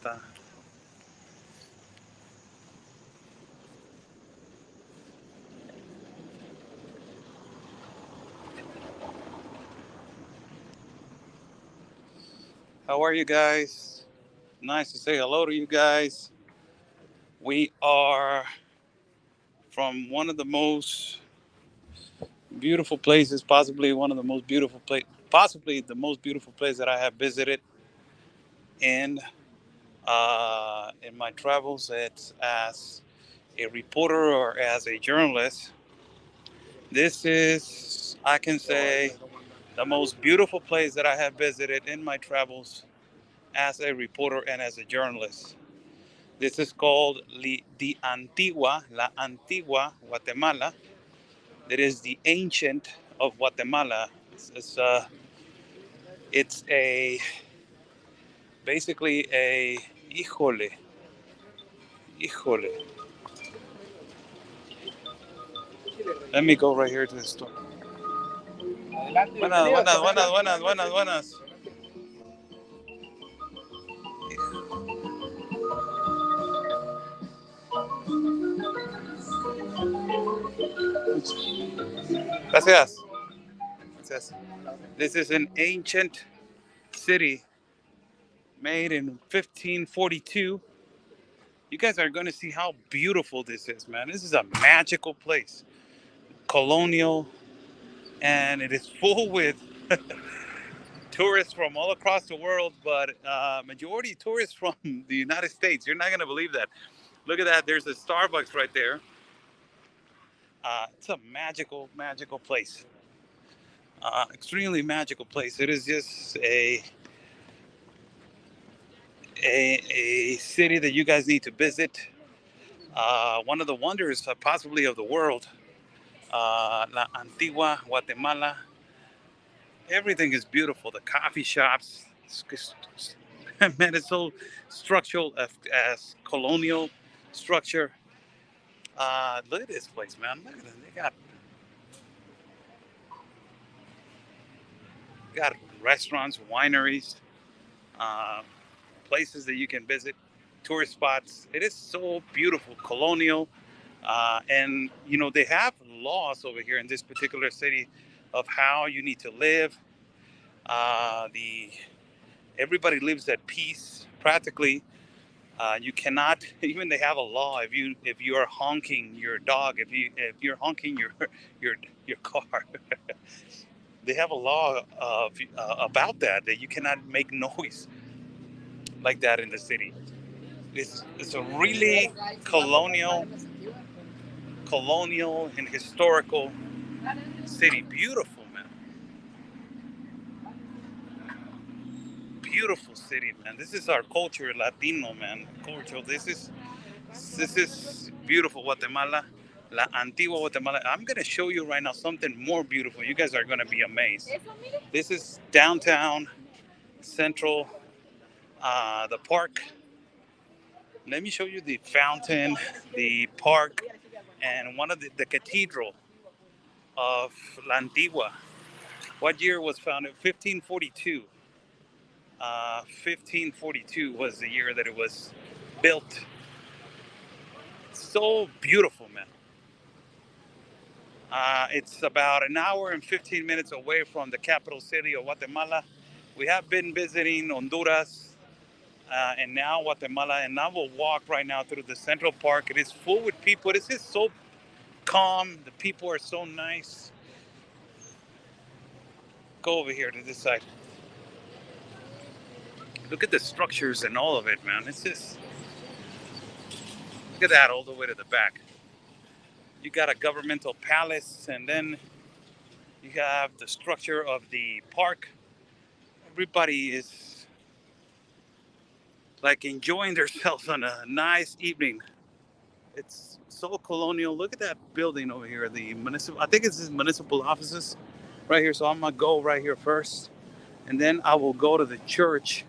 está. How are you guys? Nice to say hello to you guys. We are from one of the most beautiful places, possibly one of the most beautiful place, possibly the most beautiful place that I have visited in in my travels. It's as a reporter or as a journalist. This is, I can say, the most beautiful place that I have visited in my travels as a reporter and as a journalist. This is called the Antigua, La Antigua Guatemala. It is the ancient of Guatemala. It's a basically a híjole, híjole. Let me go right here to the store. Buenas, buenas, buenas, buenas, buenas, buenas. Gracias. Gracias. This is an ancient city made in 1542. You guys are going to see how beautiful this is, man. This is a magical place, colonial, and it is full with tourists from all across the world, but majority tourists from the United States. You're not going to believe that. Look at that. There's a Starbucks right there. It's a magical, magical place. Extremely magical place. It is just a city that you guys need to visit. One of the wonders, possibly of the world, La Antigua Guatemala. Everything is beautiful. The coffee shops, man, it's so structural as colonial structure. Look at this place, man. Look at it. They got restaurants, wineries, uh, places that you can visit, tourist spots. It is so beautiful, colonial. And you know they have laws over here in this particular city of how you need to live. The Everybody lives at peace practically. You cannot even they have a law if you are honking your dog if you're honking your your car. They have a law about that you cannot make noise like that in the city. It's a really colonial colonial and historical city. Beautiful, man. Beautiful city, man. This is our culture, Latino, man. Culture. This is beautiful, Guatemala. La Antigua Guatemala. I'm gonna show you right now something more beautiful. You guys are gonna be amazed. This is downtown Central, the park. Let me show you the fountain, the park, and one of the cathedral of La Antigua. What year was founded? 1542. 1542 was the year that it was built. So beautiful, man. It's about an hour and 15 minutes away from the capital city of Guatemala. We have been visiting Honduras and now Guatemala, and I will walk right now through the Central Park. It is full with people. It is just so calm. The people are so nice. Go over here to this side. Look at the structures and all of it, man. It's just, look at that all the way to the back. You got a governmental palace, and then you have the structure of the park. Everybody is like enjoying themselves on a nice evening. It's so colonial. Look at that building over here. The municipal, I think it's the municipal offices right here. So I'm gonna go right here first, and then I will go to the church.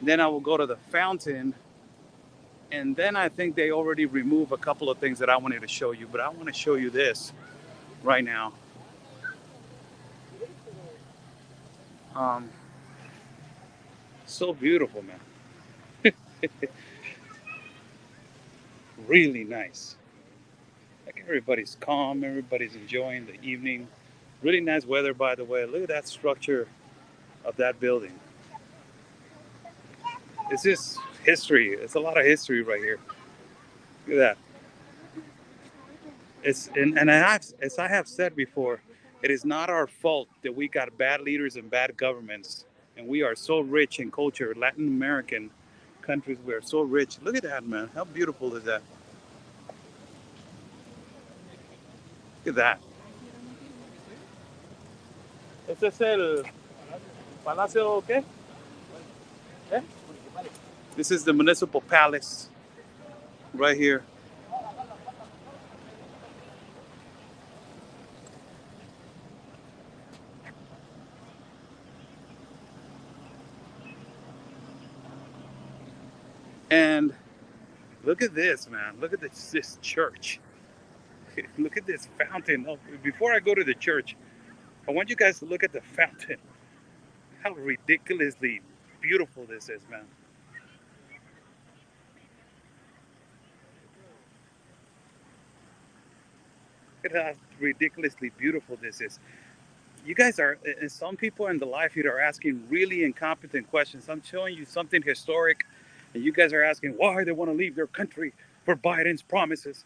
Then I will go to the fountain, and then I think they already removed a couple of things that I wanted to show you. But I want to show you this right now. Um, so beautiful, man. Really nice. Like everybody's calm, everybody's enjoying the evening. Really nice weather, by the way. Look at that structure of that building. It's just history. It's a lot of history right here. Look at that. And as I have said before, it is not our fault that we got bad leaders and bad governments, and we are so rich in culture. Latin American countries, we are so rich. Look at that, man. How beautiful is that? Look at that. Este es el Palacio, ¿qué? ¿Eh? This is the municipal palace right here. And look at this, man. Look at this church. Look at this fountain. Oh, before I go to the church, I want you guys to look at the fountain. How ridiculously beautiful this is, man. Look at how ridiculously beautiful this is. You guys are, and some people in the live feed are asking really incompetent questions. I'm showing you something historic, and you guys are asking why they want to leave their country for Biden's promises.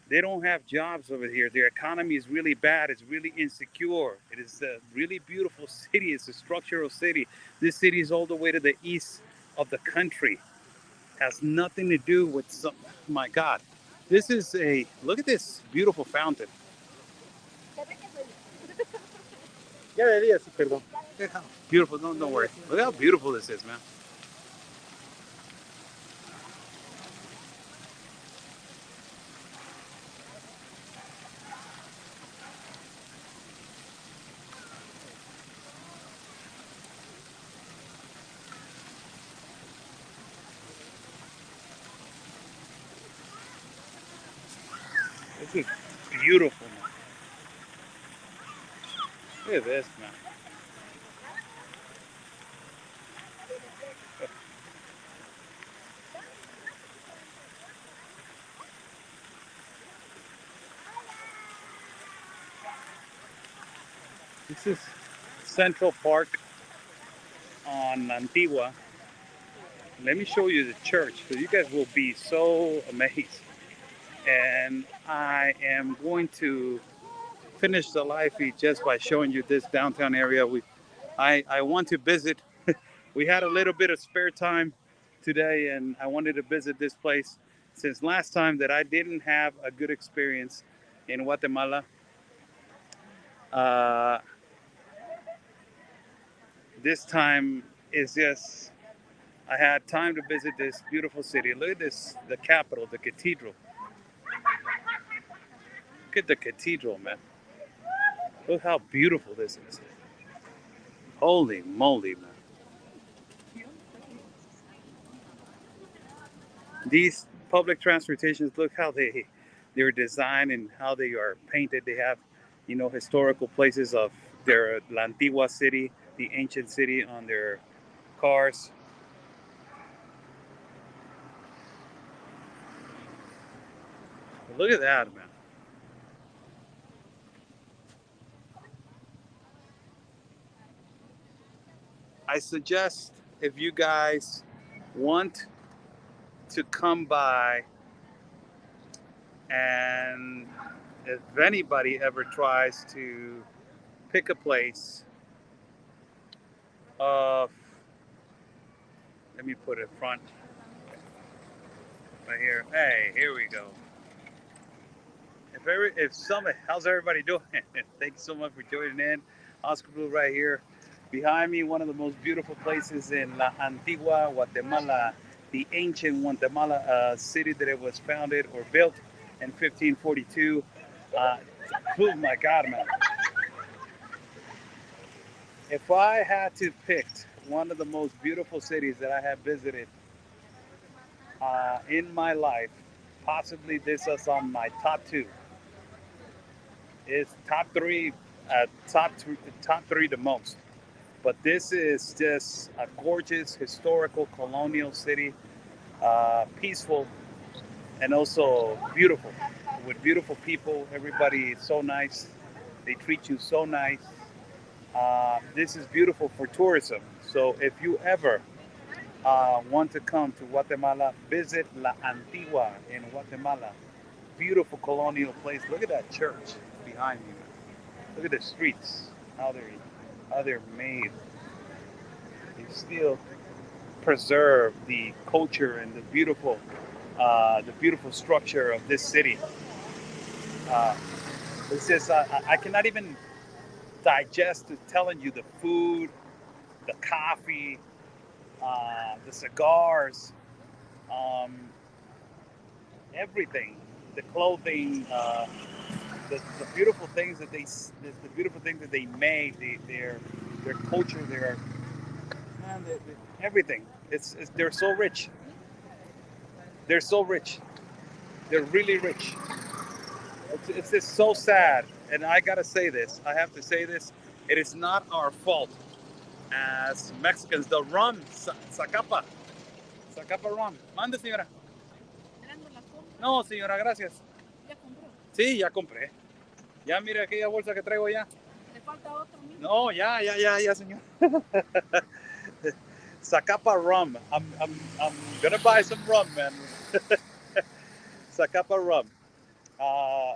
They don't have jobs over here. Their economy is really bad. It's really insecure. It is a really beautiful city. It's a structural city. This city is all the way to the east of the country. Has nothing to do with some. My God, this is a look at this beautiful fountain. Ya debería, sí, perdón. Look how beautiful. Don't worry. Look how beautiful this is, man. This is beautiful, man. Look at this, man. This is Central Park on Antigua. Let me show you the church because you guys will be so amazed. And I am going to finish the live feed just by showing you this downtown area. I want to visit. We had a little bit of spare time today, and I wanted to visit this place since last time that I didn't have a good experience in Guatemala. Uh, this time is just I had time to visit this beautiful city. Look at this, the capital, the cathedral. Look at the cathedral, man. Look how beautiful this is. Holy moly, man. These public transportations, look how they're designed and how they are painted. They have, historical places of their La Antigua city, the ancient city on their cars. Look at that, man. I suggest if you guys want to come by and if anybody ever tries to pick a place of, let me put it front right here. Hey, here we go. How's everybody doing? Thanks so much for joining in. Oscar Blue right here. Behind me, one of the most beautiful places in La Antigua, Guatemala, the ancient Guatemala city that it was founded or built in 1542. Oh my God, man. If I had to pick one of the most beautiful cities that I have visited in my life, possibly this is on my top two. It's top three the most. But this is just a gorgeous historical colonial city. peaceful, and also beautiful. With beautiful people, everybody is so nice. They treat you so nice. This is beautiful for tourism. So if you ever want to come to Guatemala, visit La Antigua in Guatemala. Beautiful colonial place. Look at that church behind you. Look at the streets, how they're made. They still preserve the culture and the beautiful structure of this city. Uh, it's just I cannot even digest to telling you the food, the coffee, the cigars, um, everything, the clothing, the beautiful things that the beautiful things that they made, their culture, their man, everything. It's they're so rich. They're so rich. They're really rich. It's just so sad. And I gotta say this. I have to say this. It is not our fault as Mexicans. The rum, Zacapa rum. Mande, señora. No, señora, gracias. Sí, ya compré. Ya mira aquella bolsa que traigo ya. No, ya, señor. Zacapa rum. I'm gonna buy some rum, man. Zacapa rum. Uh,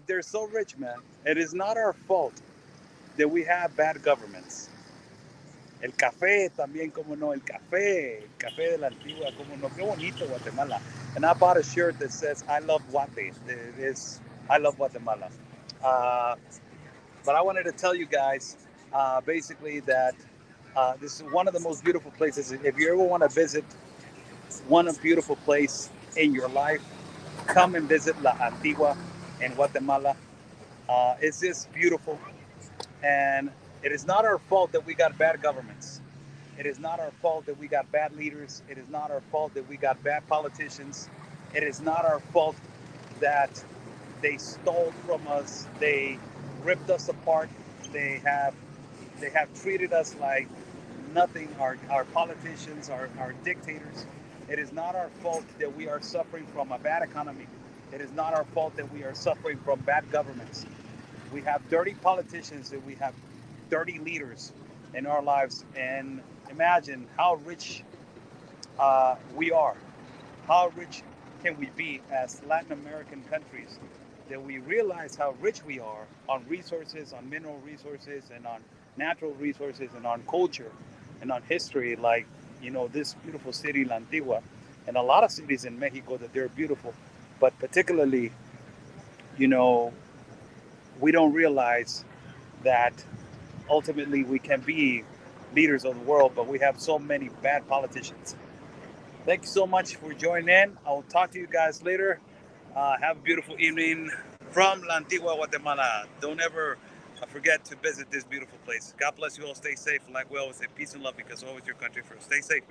they're so rich, man. It is not our fault that we have bad governments. El café también, como no, el café de la Antigua, como no, qué bonito Guatemala. And I bought a shirt that says I love Guate. It is I love Guatemala. Uh, but I wanted to tell you guys basically that this is one of the most beautiful places. If you ever want to visit one beautiful place in your life, come and visit La Antigua in Guatemala. It's just beautiful. And it is not our fault that we got bad governments. It is not our fault that we got bad leaders. It is not our fault that we got bad politicians. It is not our fault that they stole from us. They ripped us apart. They have they have treated us like nothing. Our politicians, our dictators. It is not our fault that we are suffering from a bad economy. It is not our fault that we are suffering from bad governments. We have dirty politicians and we have dirty leaders in our lives. And imagine how rich we are. How rich can we be as Latin American countries that we realize how rich we are on resources, on mineral resources, and on natural resources, and on culture, and on history, like, this beautiful city, La Antigua, and a lot of cities in Mexico that they're beautiful. But particularly, you know, we don't realize that ultimately we can be leaders of the world, but we have so many bad politicians. Thank you so much for joining in. I will talk to you guys later. Have a beautiful evening from La Antigua, Guatemala. Don't ever forget to visit this beautiful place. God bless you all. Stay safe. Like we always say, peace and love, because always your country first. Stay safe.